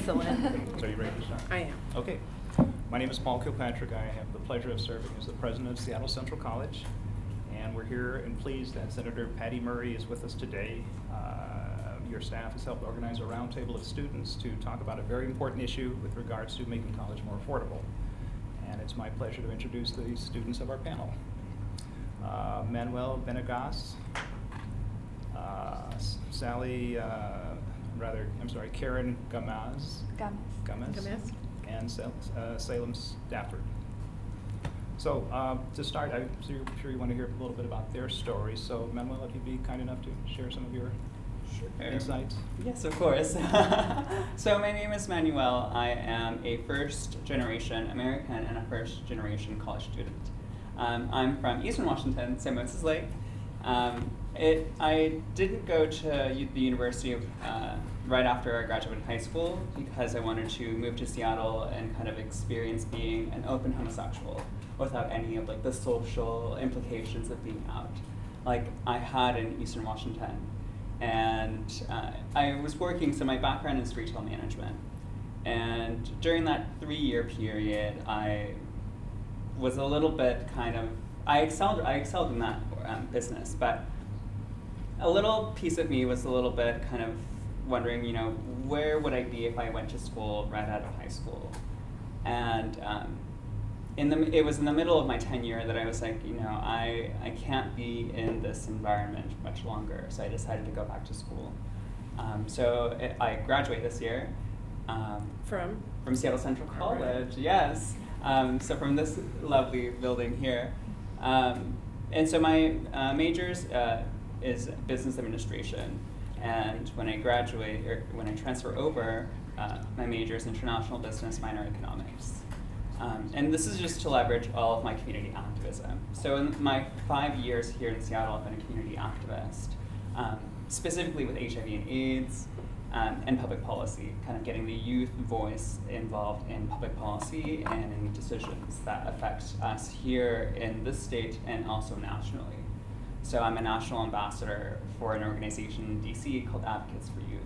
Excellent. So you ready to start? I am. Okay. My name is Paul Kilpatrick. I have the pleasure of serving as the president of Seattle Central College. And we're here and pleased that Senator Patty Murray is with us today. Your staff has helped organize a roundtable of students to talk about a very important issue with regards to making college more affordable. And it's my pleasure to introduce the students of our panel. Manuel Venegas, Karen Gamez, and Salem Stafford. So to start, I'm sure you want to hear a little bit about their stories. So Manuel, if you'd be kind enough to share some of your insights. Yes, of course. So my name is Manuel. I am a first-generation American and a first-generation college student. I'm from Eastern Washington, St. Moses Lake. I didn't go to the university right after I graduated high school because I wanted to move to Seattle and kind of experience being an open homosexual without any of like the social implications of being out, like I had in Eastern Washington. And I was working, so my background is retail management. And during that 3-year period, I was a little bit I excelled in that business, but a little piece of me was a little bit kind of wondering, where would I be if I went to school right out of high school? And it was in the middle of my tenure that I was like, I can't be in this environment much longer, so I decided to go back to school. I graduate this year. From Seattle Central College, right. Yes. So from this lovely building here. And so my majors is business administration. And when I graduate, or when I transfer over, my major is international business, minor economics. And this is just to leverage all of my community activism. So in my 5 years here in Seattle, I've been a community activist, specifically with HIV and AIDS and public policy, kind of getting the youth voice involved in public policy and in decisions that affect us here in this state and also nationally. So I'm a national ambassador for an organization in DC called Advocates for Youth.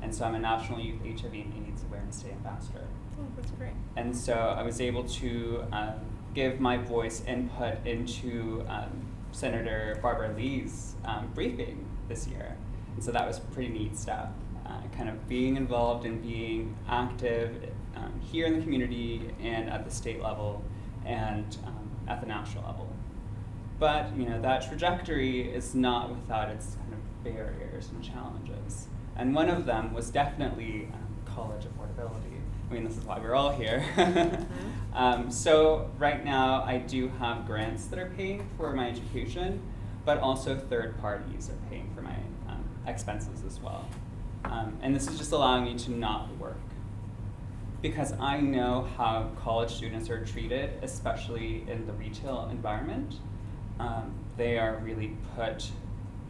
And so I'm a National Youth HIV and AIDS Awareness Day ambassador. Oh, that's great. And so I was able to give my voice input into Senator Barbara Lee's briefing this year. And so that was pretty neat stuff, kind of being involved and being active here in the community and at the state level and at the national level. But that trajectory is not without its kind of barriers and challenges. And one of them was definitely college affordability. I mean, this is why we're all here. So right now, I do have grants that are paying for my education, but also third parties are paying for my expenses as well. And this is just allowing me to not work. Because I know how college students are treated, especially in the retail environment. They are really put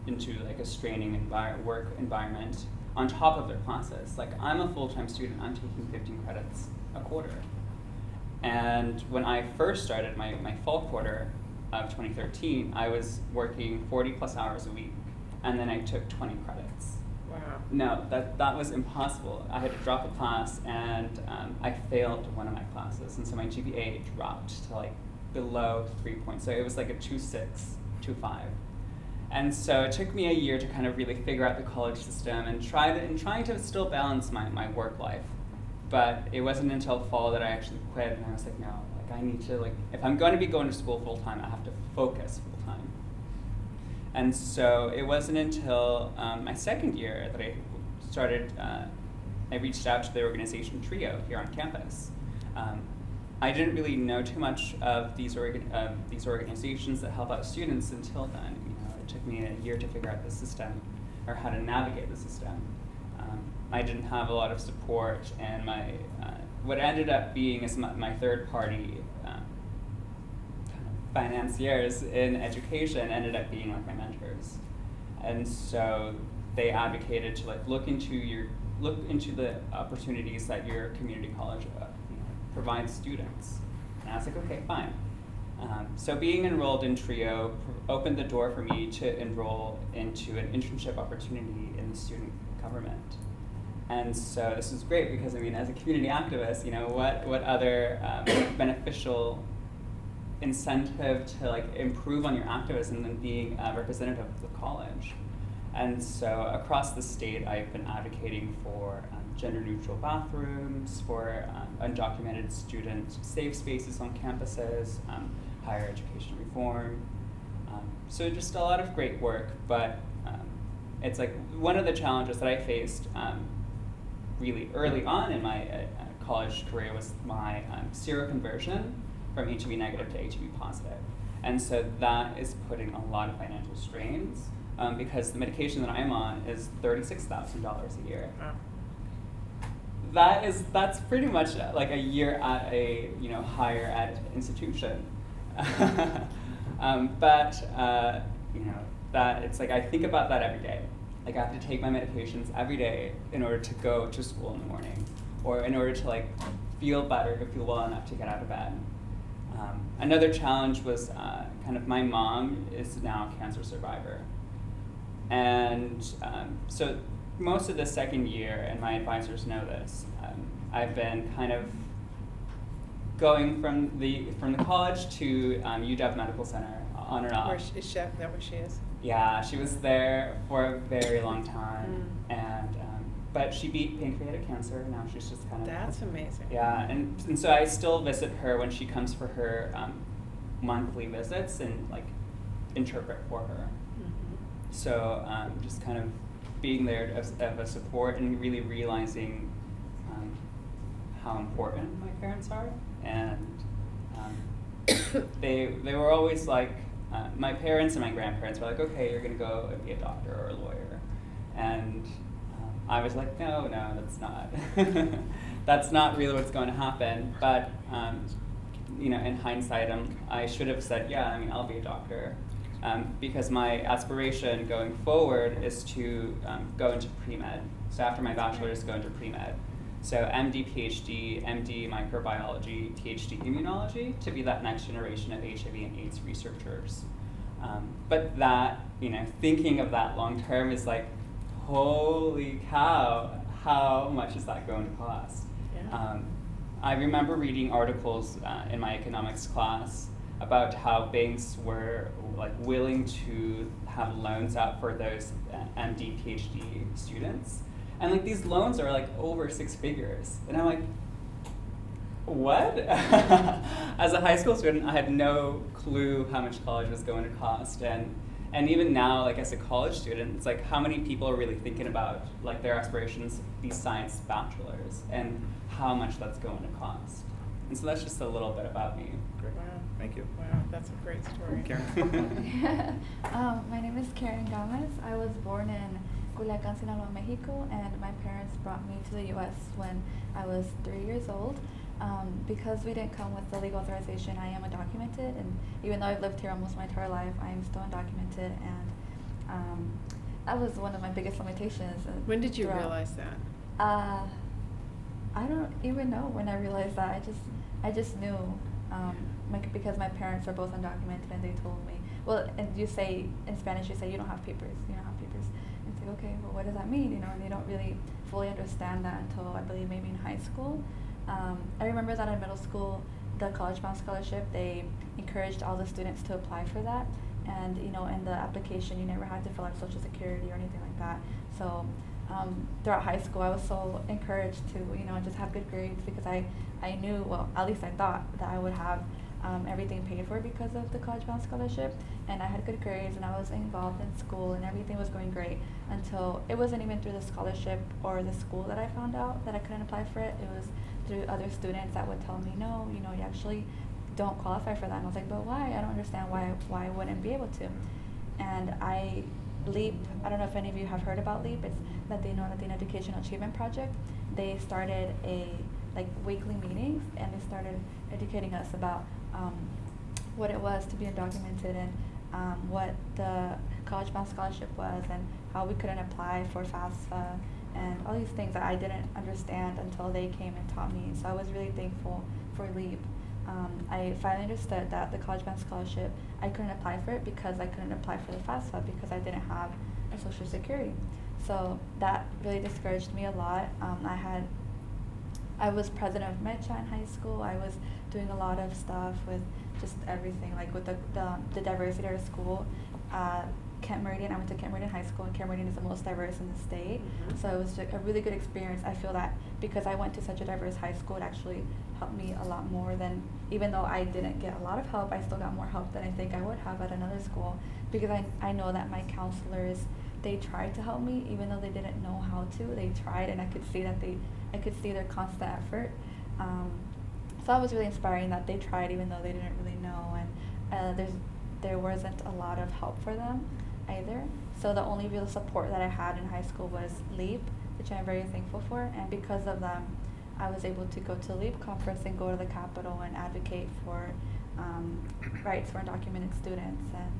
into like a straining work environment on top of their classes. Like I'm a full-time student, I'm taking 15 credits a quarter. And when I first started my fall quarter of 2013, I was working 40 plus hours a week, and then I took 20 credits. Wow. No, that was impossible. I had to drop a class, and I failed one of my classes, and so my GPA dropped to like below 3 points. So it was like a 2.6, 2.5. And so it took me a year to kind of really figure out the college system and trying to still balance my work life. But it wasn't until fall that I actually quit, and I was like, no, like I need to, like, if I'm going to be going to school full time, I have to focus full time. And so it wasn't until my second year that I started, I reached out to the organization TRIO here on campus. I didn't really know too much of these organizations that help out students until then. It took me a year to figure out the system, or how to navigate the system. I didn't have a lot of support, and what ended up being is my third-party kind of financiers in education ended up being like my mentors, and so they advocated to like look into the opportunities that your community college provides students, and I was like, okay, fine. So being enrolled in TRIO opened the door for me to enroll into an internship opportunity in the student government. And so this was great because, I mean, as a community activist, you know, what other beneficial incentive to like improve on your activism than being a representative of the college. And so across the state, I've been advocating for gender-neutral bathrooms, for undocumented student safe spaces on campuses, higher education reform. So just a lot of great work, but it's like one of the challenges that I faced really early on in my college career was my seroconversion from HIV negative to HIV positive. And so that is putting a lot of financial strains because the medication that I'm on is $36,000 a year. Wow. That's pretty much like a year at a higher ed institution. But that it's like I think about that every day. Like I have to take my medications every day in order to go to school in the morning, or in order to like feel better, to feel well enough to get out of bed. Another challenge was kind of my mom is now a cancer survivor, and so most of the second year, and my advisors know this, I've been kind of going from the college to UW Medical Center on and off. Is that where she is? Yeah, she was there for a very long time, and but she beat pancreatic cancer. Now she's just kind of. That's amazing. Yeah, and so I still visit her when she comes for her monthly visits and like interpret for her. Mm-hmm. So just kind of being there as a support and really realizing how important my parents are, and they were always like. My parents and my grandparents were like, okay, you're going to go and be a doctor or a lawyer. And I was like, no, that's not. That's not really what's going to happen. But, in hindsight, I should have said, yeah, I mean, I'll be a doctor. Because my aspiration going forward is to go into pre-med. So after my bachelor's, go into pre-med. So MD, PhD, MD microbiology, PhD immunology, to be that next generation of HIV and AIDS researchers. But that, thinking of that long term is like, holy cow, how much is that going to cost? Yeah. I remember reading articles in my economics class about how banks were like willing to have loans out for those MD, PhD students. And like these loans are like over 6 figures. And I'm like, what? As a high school student, I had no clue how much college was going to cost. And even now, like as a college student, it's like how many people are really thinking about like their aspirations, these science bachelors, and how much that's going to cost. And so that's just a little bit about me. Great. Wow. Thank you. Wow, that's a great story. Karen? My name is Karen Gamez. I was born in Culiacan, Sinaloa, Mexico, and my parents brought me to the U.S. when I was 3 years old. Because we didn't come with the legal authorization, I am undocumented, and even though I've lived here almost my entire life, I am still undocumented, and that was one of my biggest limitations. When did you throughout. realize that? I don't even know when I realized that. I just knew, because my parents are both undocumented, and they told me, well, and you say, in Spanish, you say, you don't have papers. And it's like, okay, well, what does that mean? And they don't really fully understand that until, I believe, maybe in high school. I remember that in middle school, the College Bound Scholarship, they encouraged all the students to apply for that. And, in the application, you never had to fill out Social Security or anything like that. So throughout high school, I was so encouraged to, just have good grades, because I knew, well, at least I thought that I would have everything paid for because of the College Bound Scholarship. And I had good grades, and I was involved in school, and everything was going great until it wasn't even through the scholarship or the school that I found out that I couldn't apply for it. It was through other students that would tell me, no, you actually don't qualify for that. And I was like, but why? I don't understand why I wouldn't be able to. And LEAP, I don't know if any of you have heard about LEAP. It's Latino Educational Achievement Project. They started weekly meetings, and they started educating us about what it was to be undocumented, and what the College Bound Scholarship was, and how we couldn't apply for FAFSA, and all these things that I didn't understand until they came and taught me. So I was really thankful for LEAP. I finally understood that the College Bound Scholarship, I couldn't apply for it because I couldn't apply for the FAFSA because I didn't have a Social Security. So that really discouraged me a lot. I was president of MECHA in high school. I was doing a lot of stuff with just everything, like with the diversity of our school. Kent Meridian, I went to Kent Meridian High School, and Kent Meridian is the most diverse in the state. Mhm. So it was a really good experience. I feel that because I went to such a diverse high school, it actually helped me a lot more than, even though I didn't get a lot of help, I still got more help than I think I would have at another school, because I know that my counselors, they tried to help me, even though they didn't know how to. They tried, and I could see that I could see their constant effort. So that was really inspiring that they tried, even though they didn't really know, and there wasn't a lot of help for them either. So the only real support that I had in high school was LEAP, which I'm very thankful for, and because of them, I was able to go to LEAP conference and go to the Capitol and advocate for rights for undocumented students. And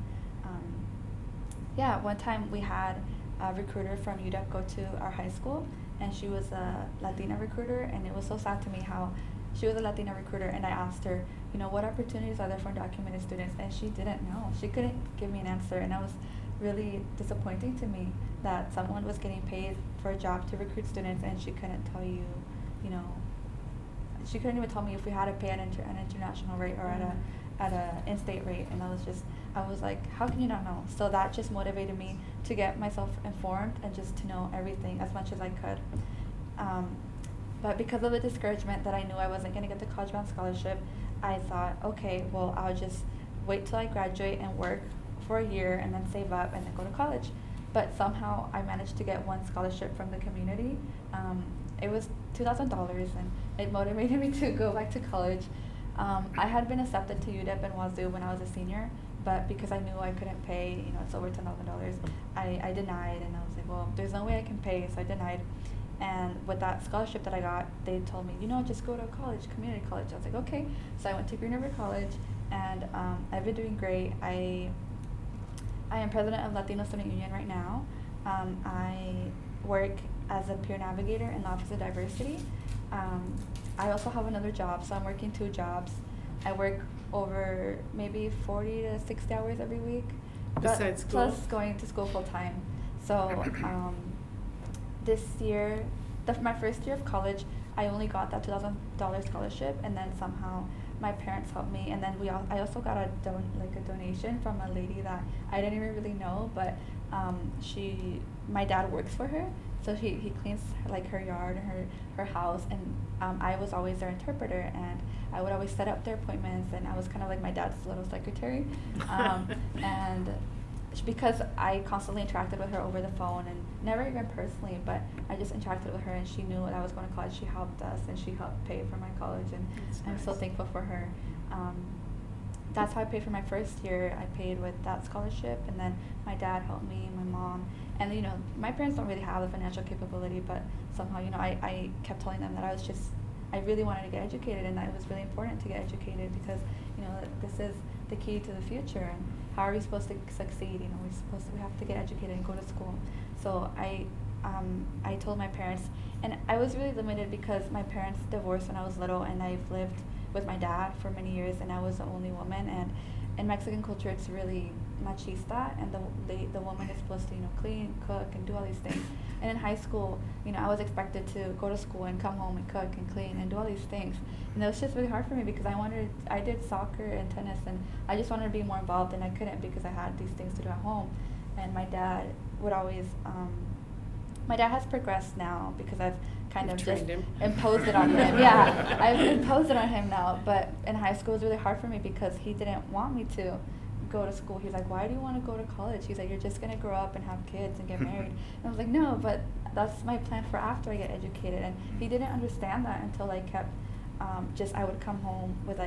one time we had a recruiter from UW go to our high school, and she was a Latina recruiter, and it was so sad to me how she was a Latina recruiter, and I asked her, what opportunities are there for undocumented students, and she didn't know. She couldn't give me an answer, and that was really disappointing to me that someone was getting paid for a job to recruit students, and she couldn't tell you, she couldn't even tell me if we had to pay at an international rate or at a in-state rate, and I was like, how can you not know? So that just motivated me to get myself informed and just to know everything as much as I could. But because of the discouragement that I knew I wasn't going to get the college bound scholarship, I thought, okay, well, I'll just wait till I graduate and work for a year and then save up and then go to college. But somehow I managed to get one scholarship from the community. It was $2,000, and it motivated me to go back to college. I had been accepted to UW and Wazoo when I was a senior, but because I knew I couldn't pay, it's over $10,000, I denied, and I was like, well, there's no way I can pay, so I denied. And with that scholarship that I got, they told me, just go to college, community college. I was like, okay. So I went to Green River College, and I've been doing great. I am president of Latino Student Union right now. I work as a peer navigator in the Office of Diversity. I also have another job, so I'm working 2 jobs. I work over maybe 40 to 60 hours every week. Besides school? Plus going to school full time. So this year, my first year of college, I only got that $2,000 scholarship, and then somehow my parents helped me, and then I also got a donation from a lady that I didn't even really know, but my dad works for her, so he cleans her yard and her house, and I was always their interpreter, and I would always set up their appointments, and I was kind of like my dad's little secretary, and because I constantly interacted with her over the phone, and never even personally, but I just interacted with her, and she knew that I was going to college. She helped us, and she helped pay for my college, and That's I'm so nice. thankful for her. That's how I paid for my first year. I paid with that scholarship, and then my dad helped me, my mom, and my parents don't really have the financial capability, but somehow I kept telling them that I really wanted to get educated, and that it was really important to get educated, because this is the key to the future, and how are we supposed to succeed? We have to get educated and go to school. So I told my parents, and I was really limited because my parents divorced when I was little, and I've lived with my dad for many years, and I was the only woman, and in Mexican culture it's really machista, and the woman is supposed to clean, cook, and do all these things. And in high school, I was expected to go to school and come home and cook and clean and do all these things, and it was just really hard for me because I did soccer and tennis, and I just wanted to be more involved, and I couldn't because I had these things to do at home. And my dad would always my dad has progressed now because I've kind You've of trained just him. imposed it on him. Yeah, I've imposed it on him now. But in high school, it was really hard for me because he didn't want me to go to school. He's like, why do you want to go to college? He's like, you're just going to grow up and have kids and get married. And I was like, no, but that's my plan for after I get educated. And he didn't understand that until I kept I would come home with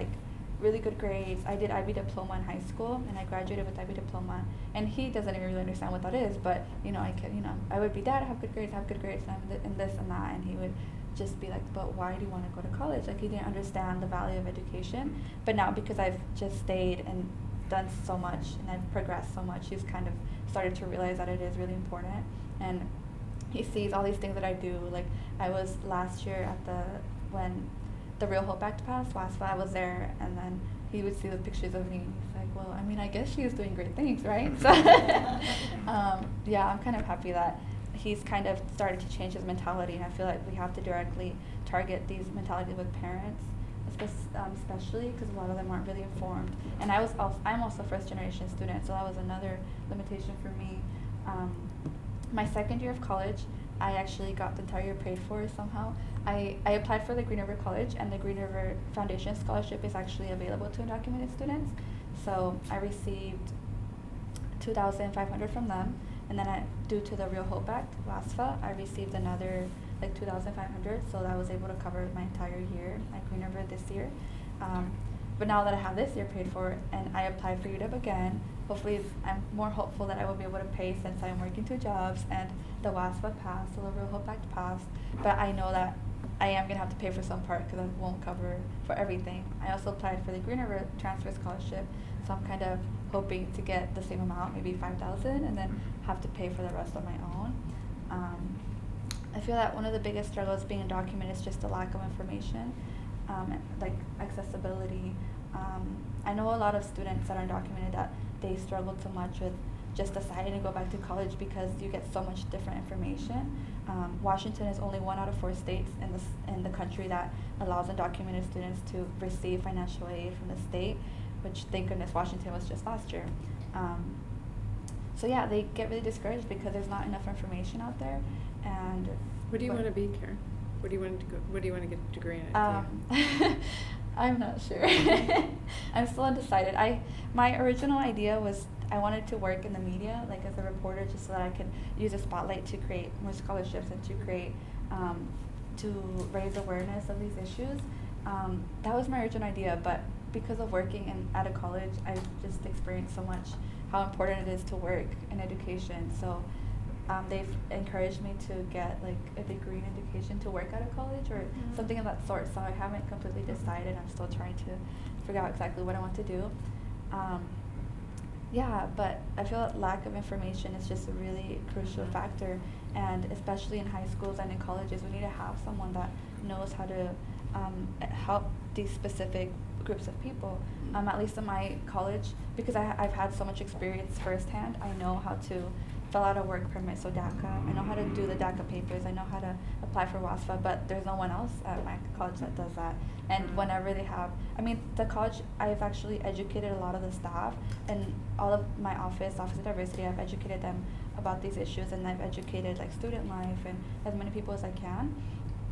really good grades. I did IB diploma in high school, and I graduated with IB diploma. And he doesn't even really understand what that is, but I would be, Dad, have good grades, and I'm in this and that, and he would just be like, but why do you want to go to college? He didn't understand the value of education. But now, because I've just stayed and done so much, and I've progressed so much, he's kind of started to realize that it is really important. And he sees all these things that I do. I was last year when the Real Hope Act passed, WASFA, I was there, and then he would see the pictures of me, and he's like, well, I guess she is doing great things, right? So, I'm kind of happy that he's kind of started to change his mentality, and I feel like we have to directly target these mentalities with parents, especially because a lot of them aren't really informed. And I'm also first generation student, so that was another limitation for me. My second year of college, I actually got the entire year paid for somehow. I applied for the Green River College, and the Green River Foundation Scholarship is actually available to undocumented students. So I received $2,500 from them, and then due to the Real Hope Act, WASFA, I received another like $2,500, so I was able to cover my entire year at Green River this year. But now that I have this year paid for, and I applied for UW again, hopefully I'm more hopeful that I will be able to pay since I'm working 2 jobs and the WASFA passed, the Real Hope Act passed. But I know that I am going to have to pay for some part because I won't cover for everything. I also applied for the Green River Transfer Scholarship, so I'm kind of hoping to get the same amount, maybe $5,000, and then have to pay for the rest on my own. I feel that one of the biggest struggles being undocumented is just the lack of information, like accessibility. I know a lot of students that are undocumented that they struggle too much with just deciding to go back to college because you get so much different information. Washington is only 1 out of 4 states in the country that allows undocumented students to receive financial aid from the state, which thank goodness Washington was just last year. So yeah, they get really discouraged because there's not enough information out there. And What do you want to be, Karen? What do you want to go? What do you want to get a degree in? I'm not sure. I'm still undecided. My original idea was I wanted to work in the media, like as a reporter, just so that I could use a spotlight to create more scholarships and to create, to raise awareness of these issues. That was my original idea, but because of working at a college, I just experienced so much how important it is to work in education. So they've encouraged me to get like a degree in education to work at a college or something of that sort. So I haven't completely decided. I'm still trying to figure out exactly what I want to do. Yeah, but I feel that lack of information is just a really crucial factor, and especially in high schools and in colleges, we need to have someone that knows how to help these specific groups of people. At least in my college, because I've had so much experience firsthand, I know how to fill out a work permit, so DACA. I know how to do the DACA papers. I know how to apply for WASFA, but there's no one else at my college that does that. And whenever they have, the college, I've actually educated a lot of the staff, and all of my Office of Diversity, I've educated them about these issues, and I've educated like student life and as many people as I can.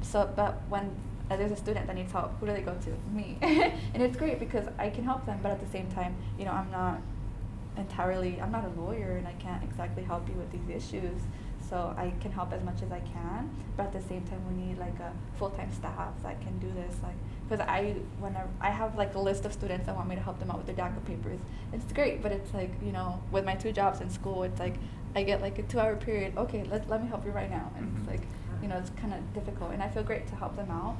So, but when there's a student that needs help, who do they go to? Me. And it's great because I can help them, but at the same time, I'm not a lawyer, and I can't exactly help you with these issues. So I can help as much as I can, but at the same time, we need like a full-time staff that can do this. Like, because whenever I have like a list of students that want me to help them out with their DACA papers, it's great. But it's like, with my 2 jobs in school, it's like I get like a 2-hour period. Okay, let me help you right now, and it's like, it's kind of difficult. And I feel great to help them out,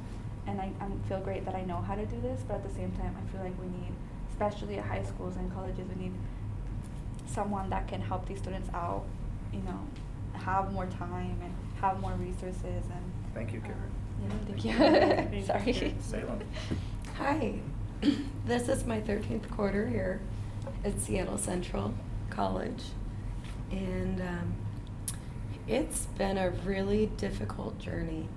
and I feel great that I know how to do this. But at the same time, I feel like we need, especially at high schools and colleges, we need someone that can help these students out, have more time and have more resources. And Thank you, Karen. thank you. Thank you, Sorry. Karen. Salem. Hi, this is my 13th quarter here at Seattle Central College, and it's been a really difficult journey.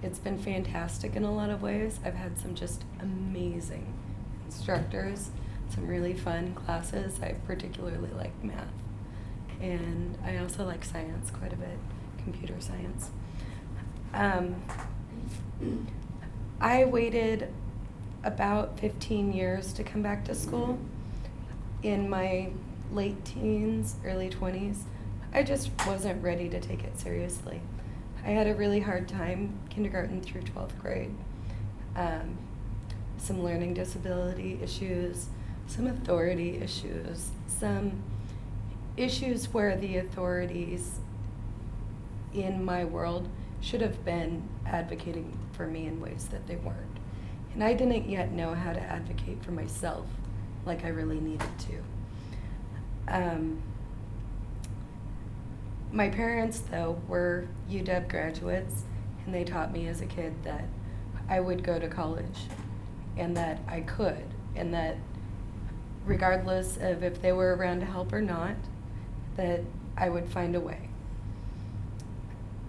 It's been fantastic in a lot of ways. I've had some just amazing instructors, some really fun classes. I particularly like math, and I also like science quite a bit, computer science. I waited about 15 years to come back to school. In my late teens, early 20s, I just wasn't ready to take it seriously. I had a really hard time, kindergarten through 12th grade. Some learning disability issues, some authority issues, some issues where the authorities in my world should have been advocating for me in ways that they weren't. And I didn't yet know how to advocate for myself like I really needed to. My parents, though, were UW graduates, and they taught me as a kid that I would go to college, and that I could, and that regardless of if they were around to help or not, that I would find a way.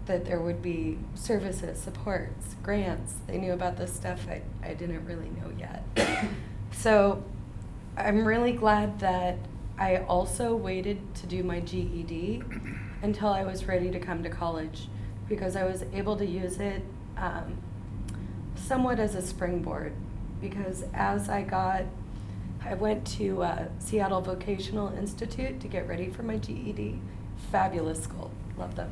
that there would be services, supports, grants. They knew about this stuff I didn't really know yet. So I'm really glad that I also waited to do my GED until I was ready to come to college, because I was able to use it somewhat as a springboard. Because as I went to Seattle Vocational Institute to get ready for my GED. Fabulous school, love them.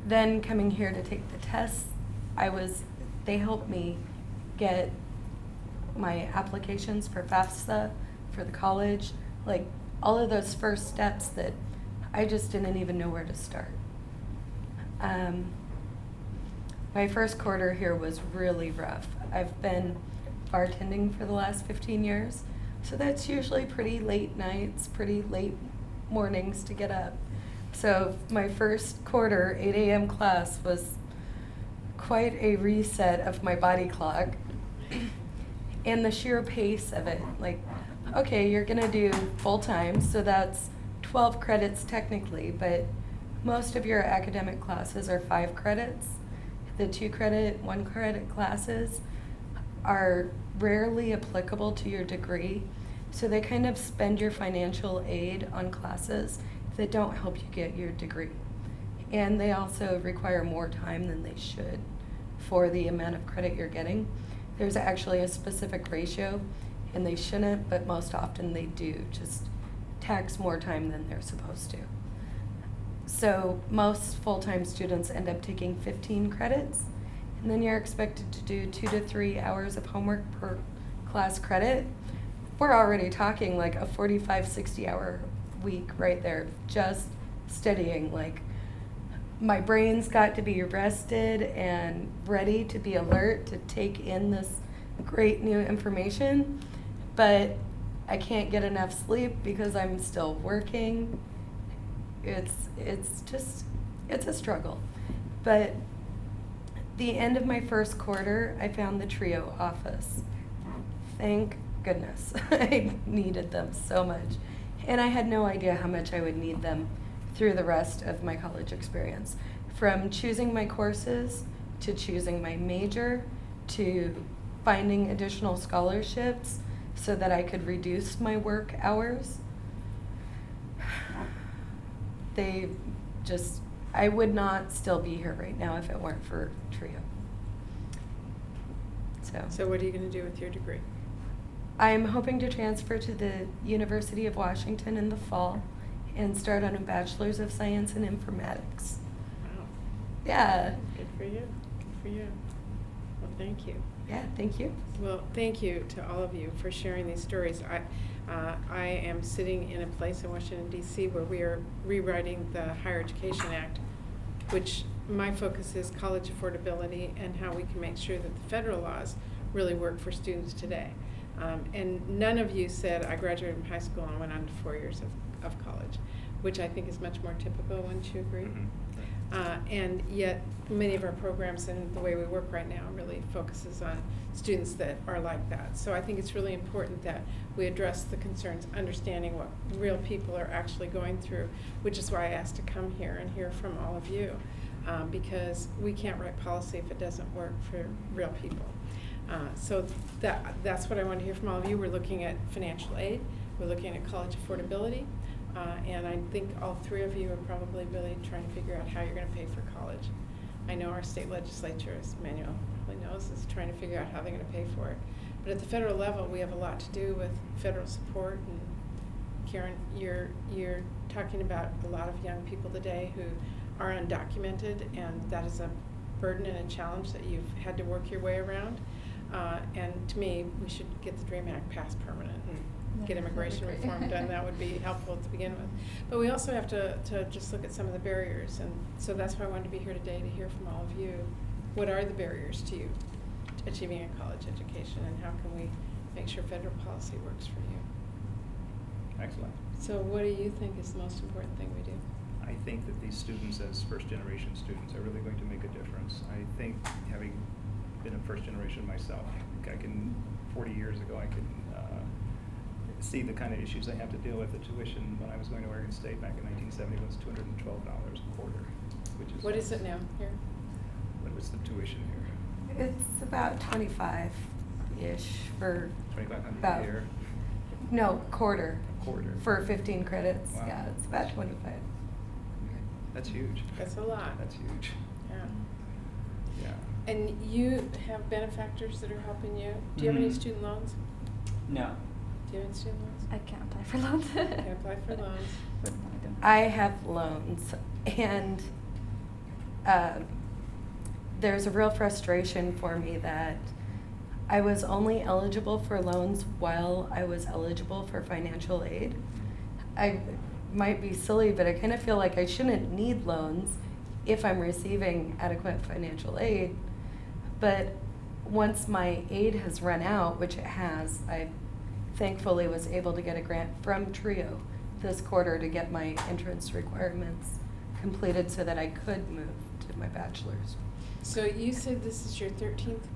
Then coming here to take the tests, they helped me get my applications for FAFSA, for the college, like all of those first steps that I just didn't even know where to start. My first quarter here was really rough. I've been bartending for the last 15 years, so that's usually pretty late nights, pretty late mornings to get up. So my first quarter, 8 a.m. class was quite a reset of my body clock. And the sheer pace of it, like, okay, you're gonna do full time, so that's 12 credits technically, but most of your academic classes are 5 credits. The 2 credit, 1 credit classes are rarely applicable to your degree, so they kind of spend your financial aid on classes that don't help you get your degree. And they also require more time than they should for the amount of credit you're getting. There's actually a specific ratio, and they shouldn't, but most often they do, just tax more time than they're supposed to. So most full-time students end up taking 15 credits, and then you're expected to do 2 to 3 hours of homework per class credit. We're already talking like a 45, 60-hour week right there, just studying. Like, my brain's got to be rested and ready to be alert to take in this great new information, but I can't get enough sleep because I'm still working. It's a struggle. But the end of my first quarter, I found the TRIO office. Thank goodness. I needed them so much. And I had no idea how much I would need them through the rest of my college experience. From choosing my courses, to choosing my major, to finding additional scholarships so that I could reduce my work hours. I would not still be here right now if it weren't for TRIO. So what are you going to do with your degree? I'm hoping to transfer to the University of Washington in the fall and start on a Bachelor's of Science in Informatics. Wow. Yeah. Good for you. Good for you. Well, thank you. Yeah, thank you. Well, thank you to all of you for sharing these stories. I am sitting in a place in Washington, D.C. where we are rewriting the Higher Education Act, which my focus is college affordability and how we can make sure that the federal laws really work for students today. And none of you said, I graduated from high school and went on to 4 years of college, which I think is much more typical, wouldn't you agree? Mm-hmm. And yet many of our programs and the way we work right now really focuses on students that are like that. So I think it's really important that we address the concerns, understanding what real people are actually going through, which is why I asked to come here and hear from all of you, because we can't write policy if it doesn't work for real people. So that's what I want to hear from all of you. We're looking at financial aid, we're looking at college affordability, and I think all 3 of you are probably really trying to figure out how you're going to pay for college. I know our state legislature, as Manuel probably knows, is trying to figure out how they're going to pay for it. But at the federal level, we have a lot to do with federal support. And Karen, you're talking about a lot of young people today who are undocumented, and that is a burden and a challenge that you've had to work your way around. And to me, we should get the DREAM Act passed permanent and get immigration reform done. That would be helpful to begin with. But we also have to just look at some of the barriers. And so that's why I wanted to be here today, to hear from all of you. What are the barriers to you achieving a college education, and how can we make sure federal policy works for you? Excellent. So what do you think is the most important thing we do? I think that these students, as first-generation students, are really going to make a difference. I think, having been a first generation myself, I can 40 years ago, I can see the kind of issues they have to deal with. The tuition when I was going to Oregon State back in 1970 was $212 a quarter, which is. What is it now here? What was the tuition here? It's about 25-ish for $2,500 about, a year. no, quarter. A quarter. For 15 credits. Wow. Yeah, it's about 25. That's huge. That's a lot. That's huge. Yeah. Yeah. And you have benefactors that are helping you? Do you have any Mhm. student loans? No. Do you have any student loans? I can't apply for loans. Can't apply for loans. But no, I don't. I have loans, and there's a real frustration for me that I was only eligible for loans while I was eligible for financial aid. I might be silly, but I kind of feel like I shouldn't need loans if I'm receiving adequate financial aid. But once my aid has run out, which it has, I thankfully was able to get a grant from TRIO this quarter to get my entrance requirements completed so that I could move to my bachelor's. So you said this is your 13th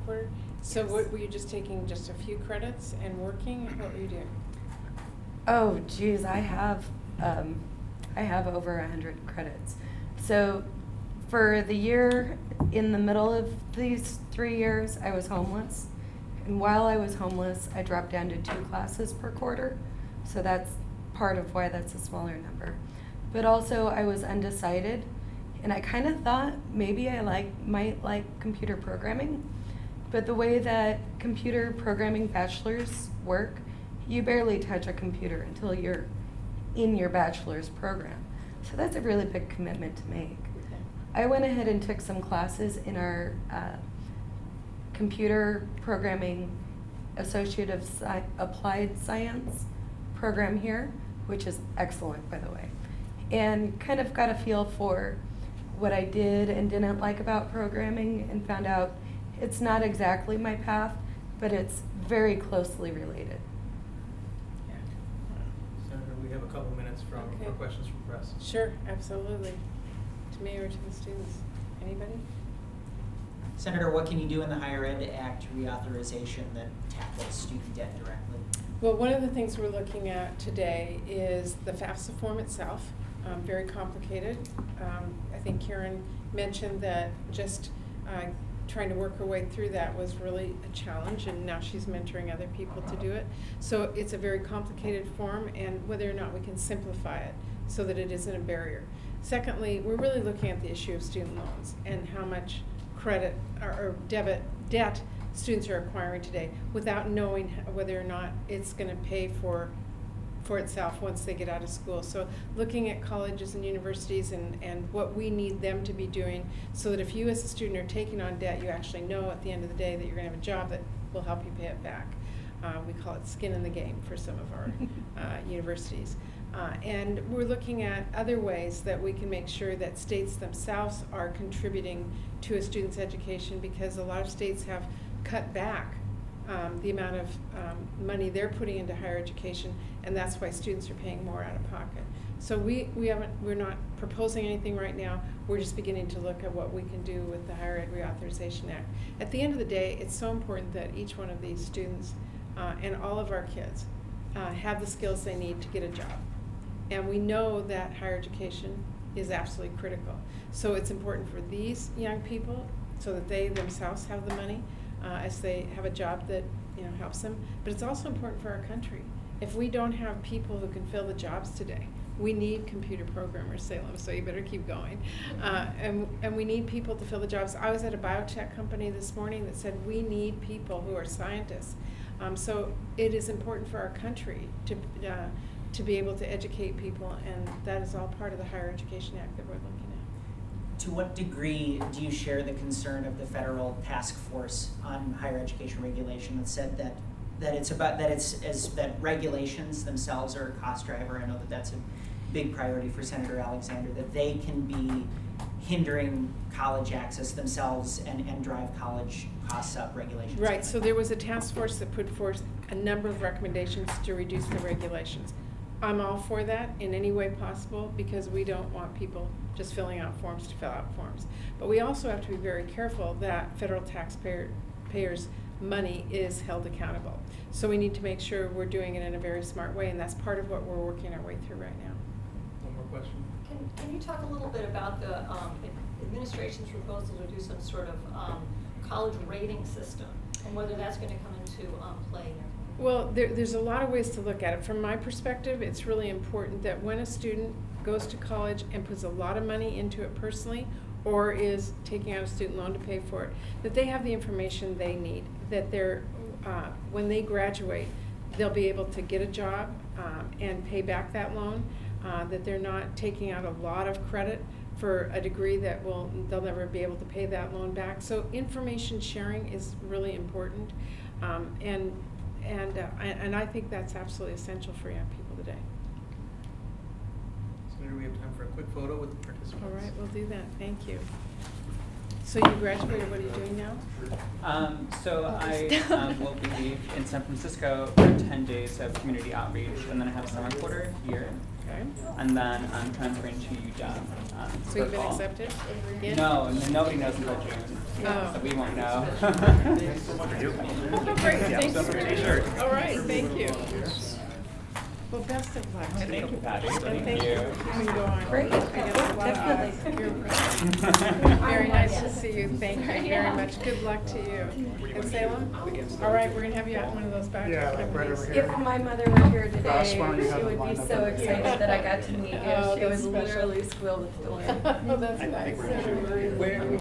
quarter? So Yes. what, were you just taking just a few credits and working? What were you doing? Oh, geez, I have over 100 credits. So for the year, in the middle of these 3 years, I was homeless. And while I was homeless, I dropped down to 2 classes per quarter. So that's part of why that's a smaller number. But also I was undecided, and I kind of thought maybe I might like computer programming. But the way that computer programming bachelors work, you barely touch a computer until you're in your bachelor's program. So that's a really big commitment to make. I went ahead and took some classes in our computer programming Associate of Applied Science program here, which is excellent, by the way, and kind of got a feel for what I did and didn't like about programming, and found out it's not exactly my path, but it's very closely related. Yeah. Senator, we have a couple minutes for Okay. questions from press. Sure, absolutely. To me or to the students? Anybody? Senator, what can you do in the Higher Ed Act reauthorization that tackles student debt directly? Well, one of the things we're looking at today is the FAFSA form itself, very complicated. I think Karen mentioned that just trying to work her way through that was really a challenge, and now she's mentoring other people to do it. So it's a very complicated form, and whether or not we can simplify it so that it isn't a barrier. Secondly, we're really looking at the issue of student loans and how much credit or debt students are acquiring today without knowing whether or not it's going to pay for itself once they get out of school. So looking at colleges and universities and what we need them to be doing so that if you as a student are taking on debt, you actually know at the end of the day that you're going to have a job that will help you pay it back. We call it skin in the game for some of our universities. And we're looking at other ways that we can make sure that states themselves are contributing to a student's education, because a lot of states have cut back the amount of money they're putting into higher education, and that's why students are paying more out of pocket. So we're not proposing anything right now. We're just beginning to look at what we can do with the Higher Ed Reauthorization Act. At the end of the day, it's so important that each one of these students and all of our kids have the skills they need to get a job. And we know that higher education is absolutely critical. So it's important for these young people so that they themselves have the money as they have a job that helps them. But it's also important for our country. If we don't have people who can fill the jobs today, we need computer programmers, Salem, so you better keep going. And we need people to fill the jobs. I was at a biotech company this morning that said we need people who are scientists. So it is important for our country to be able to educate people, and that is all part of the Higher Education Act that we're looking at. To what degree do you share the concern of the federal task force on higher education regulation that said that regulations themselves are a cost driver? I know that that's a big priority for Senator Alexander, that they can be hindering college access themselves and drive college costs up, regulations. Right, so there was a task force that put forth a number of recommendations to reduce the regulations. I'm all for that in any way possible, because we don't want people just filling out forms to fill out forms. But we also have to be very careful that federal taxpayers money is held accountable. So we need to make sure we're doing it in a very smart way, and that's part of what we're working our way through right now. One more question. Can you talk a little bit about the administration's proposal to do some sort of college rating system, and whether that's going to come into play? Well, there's a lot of ways to look at it. From my perspective, it's really important that when a student goes to college and puts a lot of money into it personally, or is taking out a student loan to pay for it, that they have the information they need, that they're, when they graduate, they'll be able to get a job and pay back that loan, that they're not taking out a lot of credit for a degree that they'll never be able to pay that loan back. So information sharing is really important, and I think that's absolutely essential for young people today. Senator, we have time for a quick photo with the participants. All right, we'll do that. Thank you. So you graduated, what are you doing now? So I will be in San Francisco for 10 days of community outreach, and then I have a summer quarter here, Okay. and then I'm transferring to UW. So for you've been fall. accepted? in? No, nobody knows until June, Oh. so we won't know. Oh, great, thank Summer you. t-shirt. All right, thank you. Well, best of luck. Thank you, Patty. And Thank you. You can go on. Great. I got a lot of Definitely. You're very nice to see you. Thank you very much. Good luck to you. In Salem? All right, we're gonna have you out in one of those back. Yeah, like right over here. If my mother were here today, Ross, why don't you have she it would be lined up so in the excited back? that I got to meet you. Oh, She that's was special. literally squealed with joy. Oh, that's nice. Where